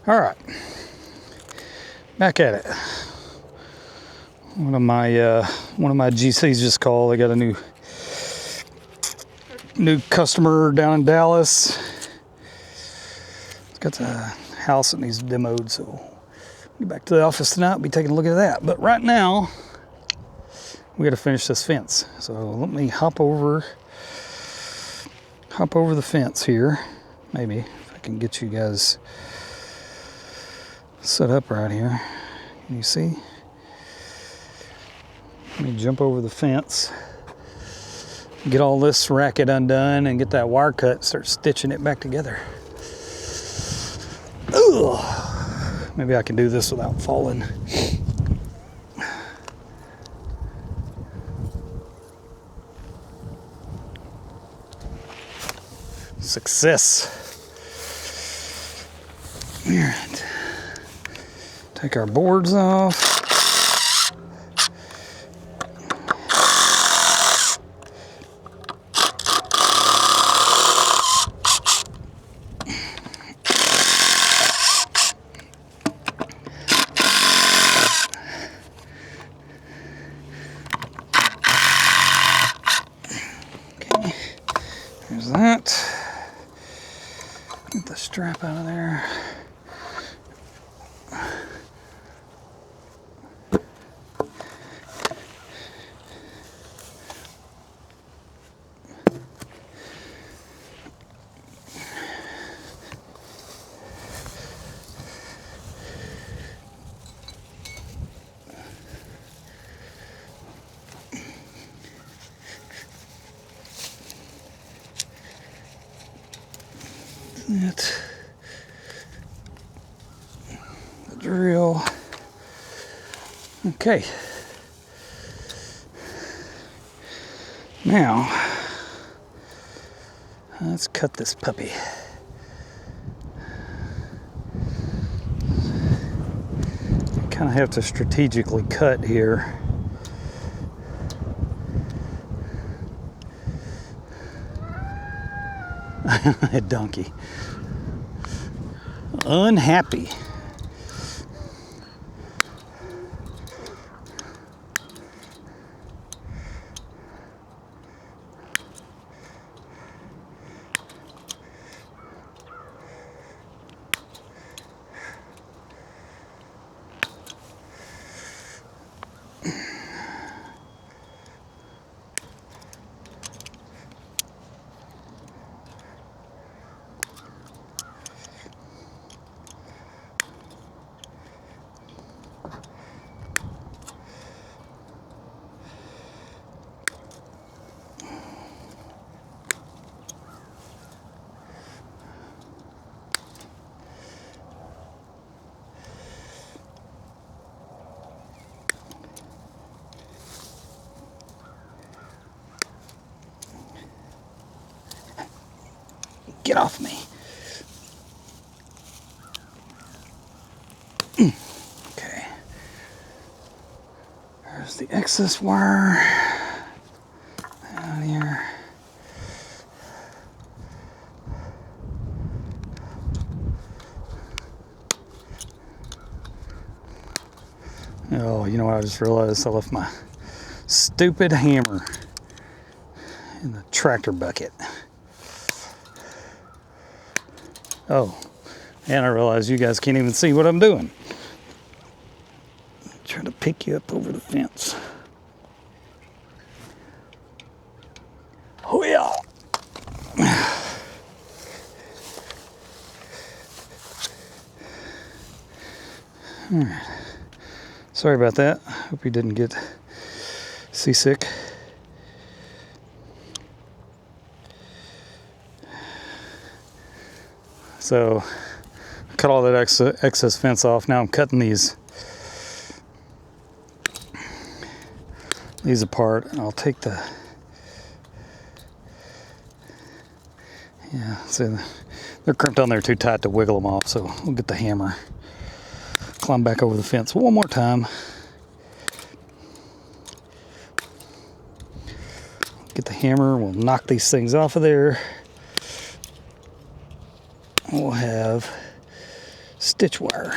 All right, back at it. One of my GCs just called. They got a new customer down in Dallas. It's got the house that needs demoed, so I'll get back to the office tonight. Be taking a look at that. But right now, we got to finish this fence. So let me hop over the fence here. Maybe if I can get you guys set up right here. Can you see? Let me jump over the fence, get all this racket undone, and get that wire cut and start stitching it back together. Ugh. Maybe I can do this without falling. Success. All right. Take our boards off. Okay. There's that. Get the strap out of there. That. The drill. Okay. Now, let's cut this puppy. Kind of have to strategically cut here. A donkey. Unhappy. Get off me. Okay. There's the excess wire. Down here. Oh, you know what? I just realized I left my stupid hammer in the tractor bucket. Oh, and I realize you guys can't even see what I'm doing. Try to pick you up over the fence. Oh yeah. All right. Sorry about that. Hope you didn't get seasick. So I cut all that excess fence off. Now I'm cutting these apart, and I'll take the, see, they're crimped on there too tight to wiggle them off, so we'll get the hammer, climb back over the fence one more time, get the hammer, we'll knock these things off of there. We'll have stitch wire.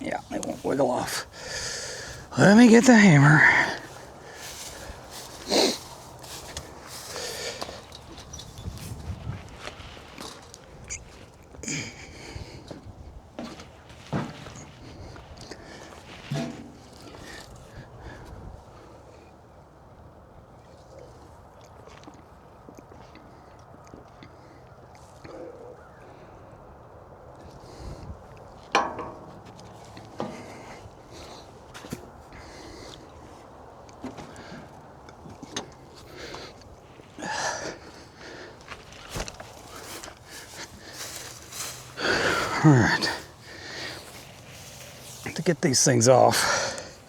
Yeah, it won't wiggle off. Let me get the hammer. All right, to get these things off,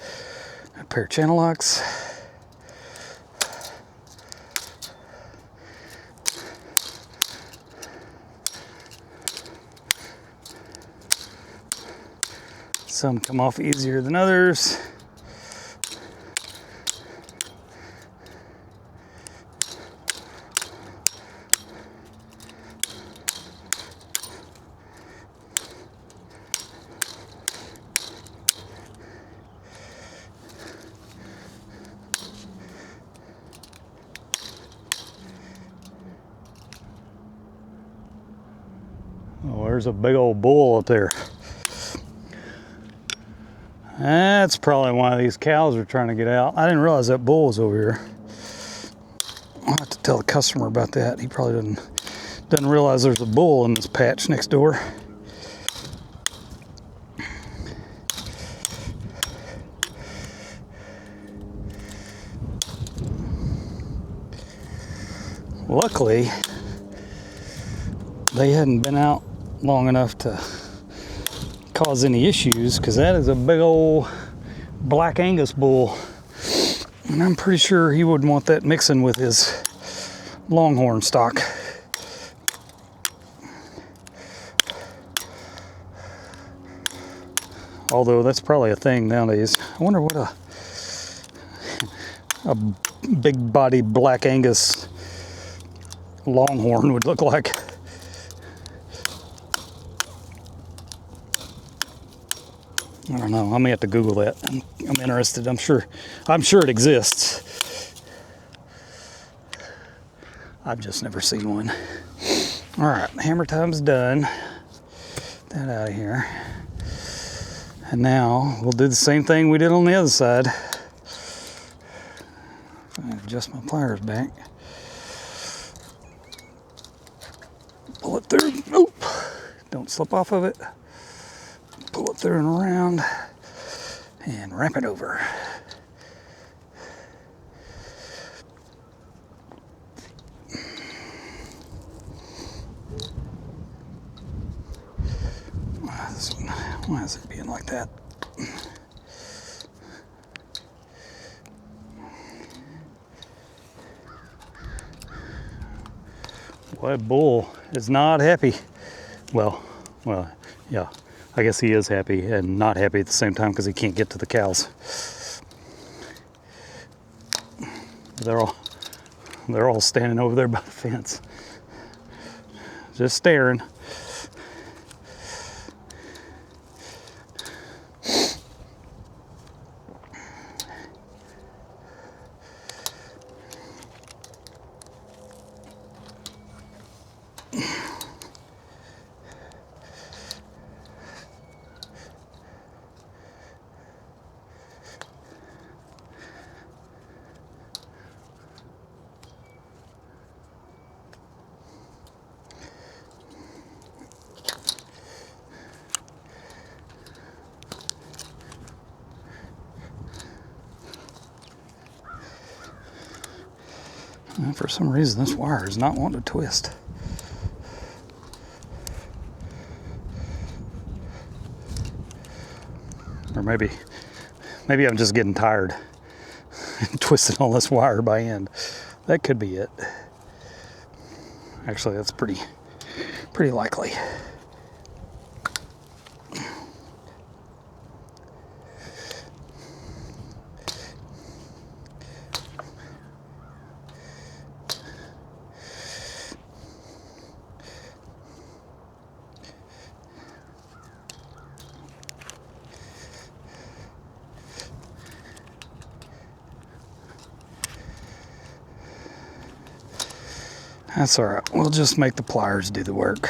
a pair of channel locks. Some come off easier than others. Oh, there's a big old bull up there. That's probably why these cows are trying to get out. I didn't realize that bull was over here. I'll have to tell the customer about that. He probably doesn't realize there's a bull in this patch next door. Luckily, they hadn't been out long enough to cause any issues, because that is a big old black Angus bull, and I'm pretty sure he wouldn't want that mixing with his Longhorn stock. Although that's probably a thing nowadays. I wonder what a big body black Angus Longhorn would look like. I don't know. I'm gonna have to Google that. I'm interested. I'm sure it exists. I've just never seen one. All right, hammer time's done. Get that out of here. And now we'll do the same thing we did on the other side. Adjust my pliers back. Pull it through. Oop! Don't slip off of it. Pull it through and around and wrap it over. Why is it being like that? Boy, that bull is not happy. Well, yeah. I guess he is happy and not happy at the same time because he can't get to the cows. They're all standing over there by the fence, just staring. And for some reason, this wire is not wanting to twist. Or maybe I'm just getting tired and twisting all this wire by hand. That could be it. Actually, that's pretty likely. That's all right. We'll just make the pliers do the work.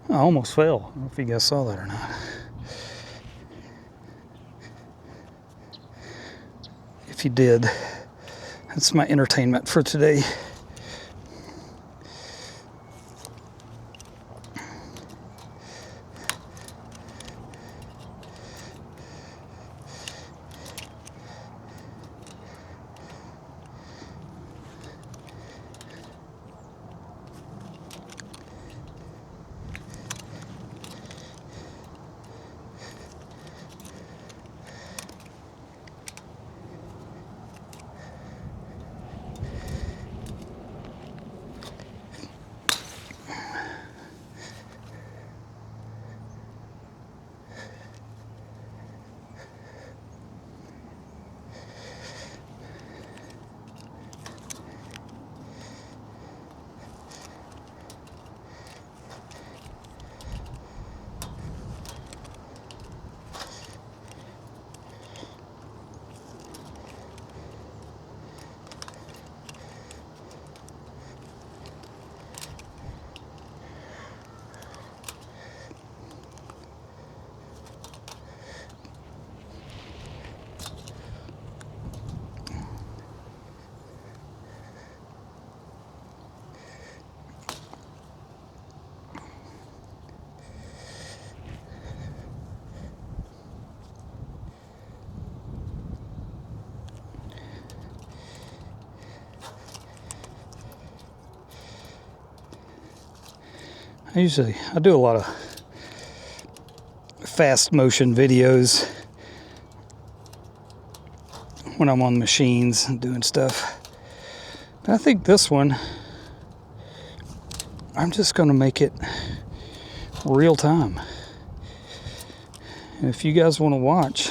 I almost fell. I don't know if you guys saw that or not. If you did, that's my entertainment for today. I do a lot of fast motion videos when I'm on machines and doing stuff. But I think this one, I'm just going to make it real time. And if you guys want to watch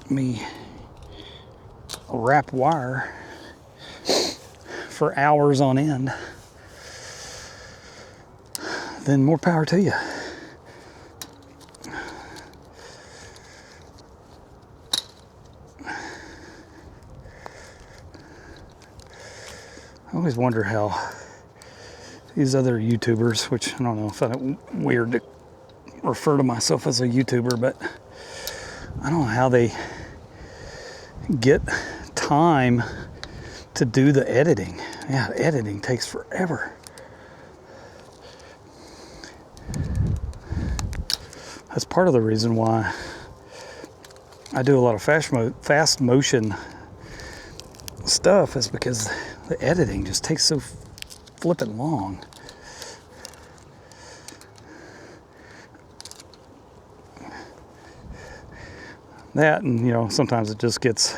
me wrap wire for hours on end, then more power to you. I always wonder how these other YouTubers, which I don't know if I'm weird to refer to myself as a YouTuber, but I don't know how they get time to do the editing. Yeah, editing takes forever. That's part of the reason why I do a lot of fast motion stuff, is because the editing just takes so flippin' long. that, and you know, sometimes it just gets,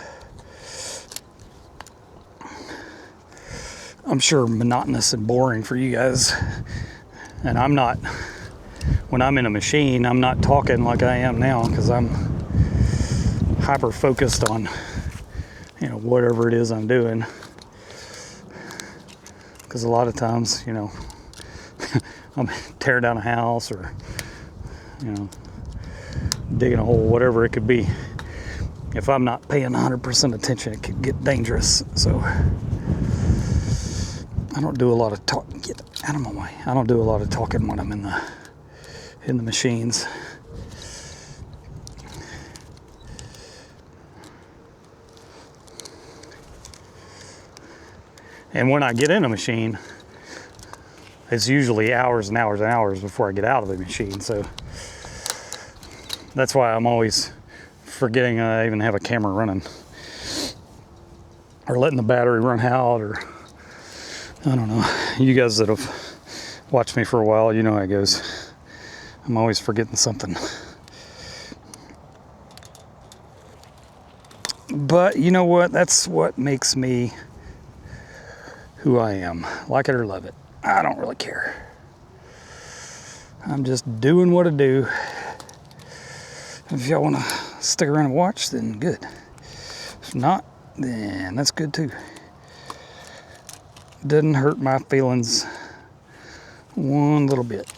I'm sure, monotonous and boring for you guys. And I'm not, when I'm in a machine, I'm not talking like I am now, because I'm hyper focused on, you know, whatever it is I'm doing. Because a lot of times, you know, I'm tearing down a house, or, you know, digging a hole, whatever it could be. If I'm not paying 100% attention, it could get dangerous. So I don't do a lot of talk. Get out of my way. I don't do a lot of talking when I'm in the machines. And when I get in a machine, it's usually hours and hours and hours before I get out of the machine. So that's why I'm always forgetting I even have a camera running, or letting the battery run out, or I don't know. You guys that have watched me for a while, you know how it goes. I'm always forgetting something. But you know what? That's what makes me who I am. Like it or love it, I don't really care. I'm just doing what I do. If y'all want to stick around and watch, then good. If not, then that's good too. Doesn't hurt my feelings one little bit.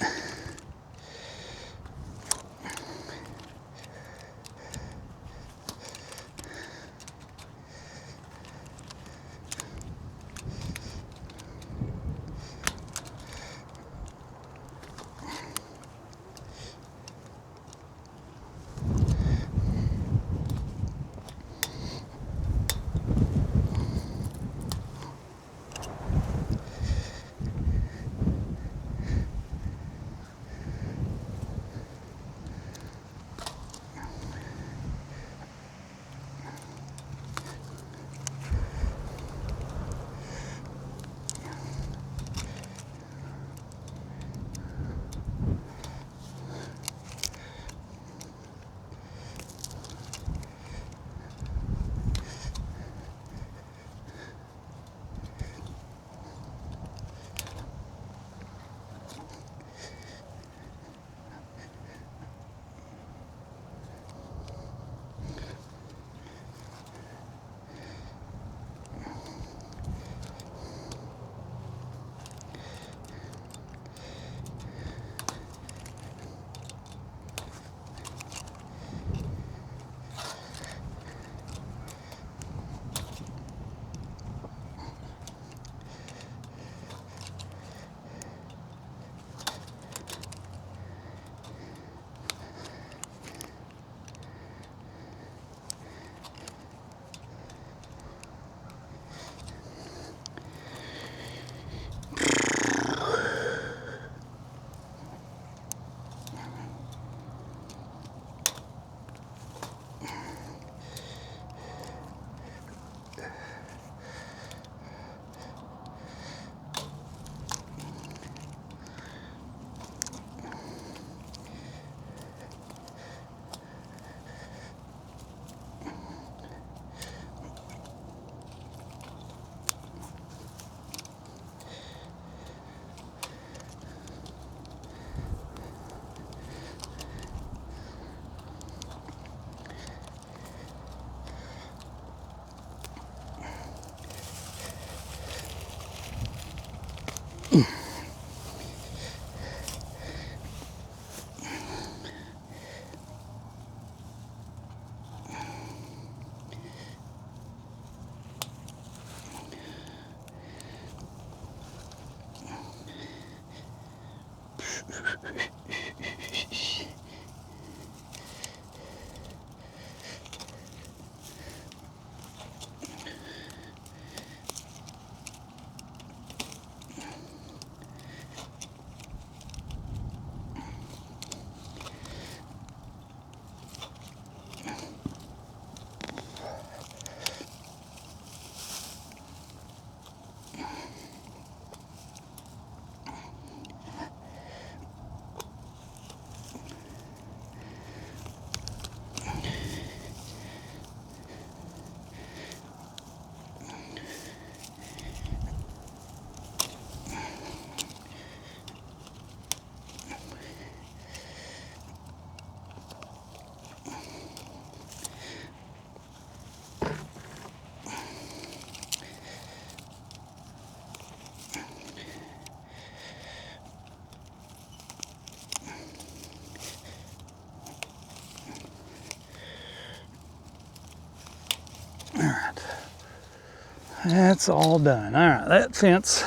That's all done. All right, that fence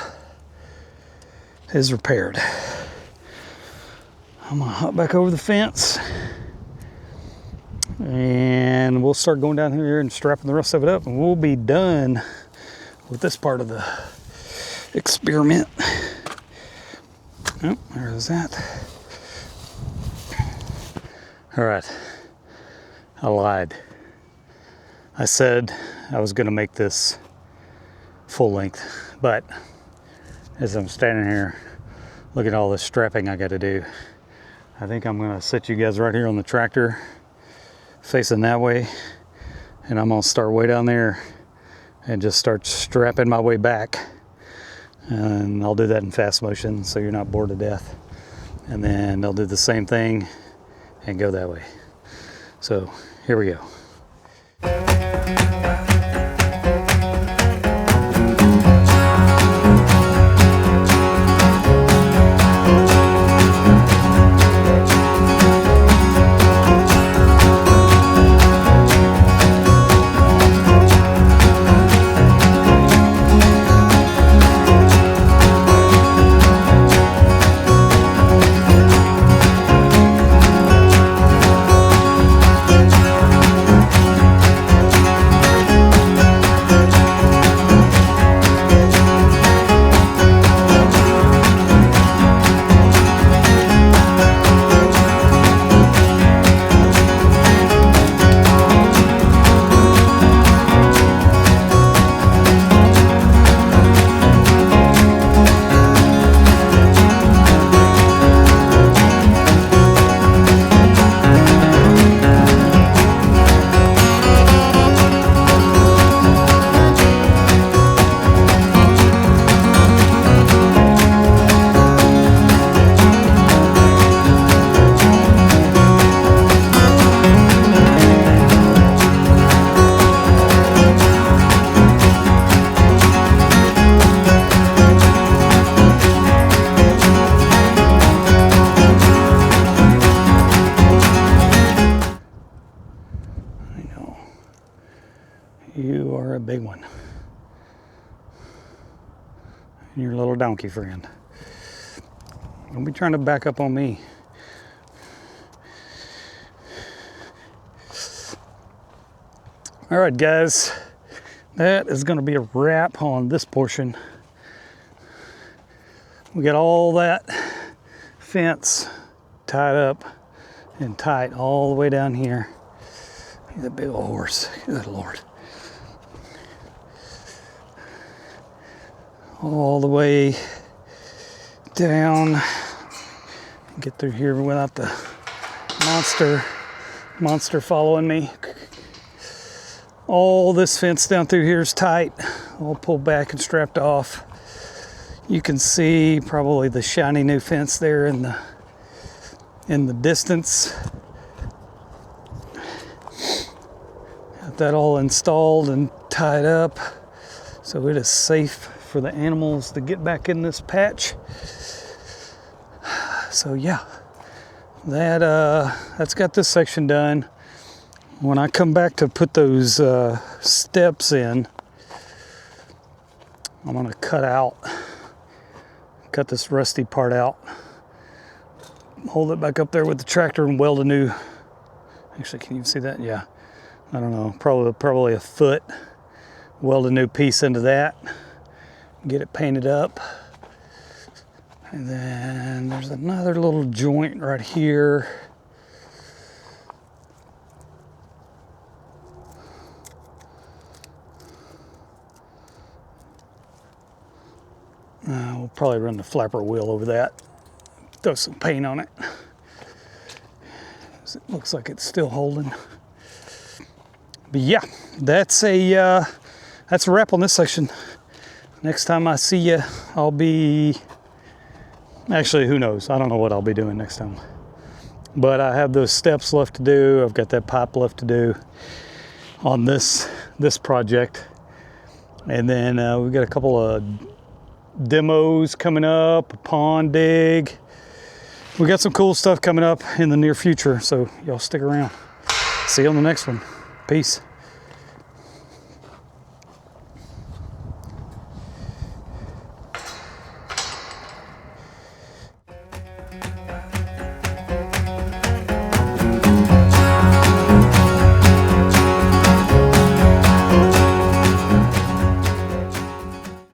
is repaired. I'm gonna hop back over the fence and we'll start going down here and strapping the rest of it up, and we'll be done with this part of the experiment. Oh, there's that. All right, I lied. I said I was gonna make this full length, but as I'm standing here, look at all this strapping I gotta do. I think I'm gonna sit you guys right here on the tractor, facing that way, and I'm gonna start way down there and just start strapping my way back. And I'll do that in fast motion so you're not bored to death. And then I'll do the same thing and go that way. So here we go. You are a big one. And your little donkey friend. Don't be trying to back up on me. All right, guys. That is going to be a wrap on this portion. We got all that fence tied up and tight all the way down here. Look at that big old horse. Good Lord. All the way down. Get through here without the monster following me. All this fence down through here is tight, all pulled back and strapped off. You can see probably the shiny new fence there in the distance. Got that all installed and tied up, so it is safe for the animals to get back in this patch. So yeah, that's got this section done. When I come back to put those steps in, I'm gonna cut this rusty part out, hold it back up there with the tractor and weld a new, actually, can you see that? Yeah, I don't know, probably a foot, weld a new piece into that, get it painted up. And then there's another little joint right here. We'll probably run the flapper wheel over that, throw some paint on it. It looks like it's still holding. But yeah, that's a wrap on this section. Next time I see you, I'll be, actually, who knows? I don't know what I'll be doing next time. But I have those steps left to do. I've got that pipe left to do on this project. And then we've got a couple of demos coming up, a pond dig. We got some cool stuff coming up in the near future, so y'all stick around. See you on the next one. Peace.